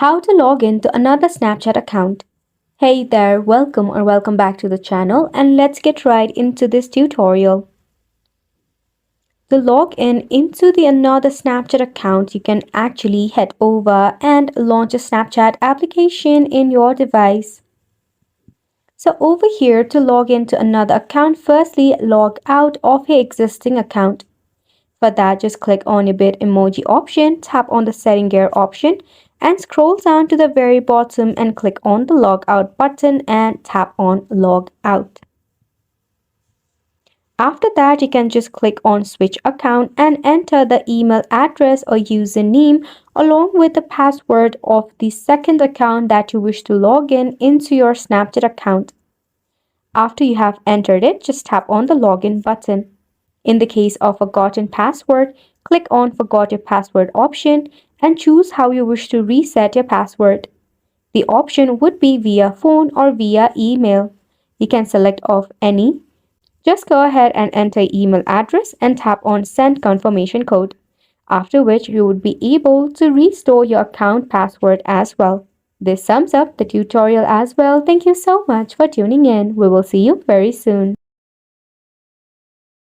How to log in to another Snapchat account. Hey there, welcome back to the channel, and let's get right into this tutorial. To log in into the another Snapchat account, you can actually head over and launch a Snapchat application in your device. So over here, to log into another account, firstly log out of your existing account. For that, just click on your bit emoji option, tap on the setting gear option, and scroll down to the very bottom and click on the log out button and tap on log out. After that, you can just click on switch account and enter the email address or username along with the password of the second account that you wish to log in into your Snapchat account. After you have entered it, just tap on the login button. In the case of forgotten password, click on Forgot Your Password option and choose how you wish to reset your password. The option would be via phone or via email. You can select of any. Just go ahead and enter email address and tap on Send Confirmation Code, after which you would be able to restore your account password as well. This sums up the tutorial as well. Thank you so much for tuning in. We will see you very soon.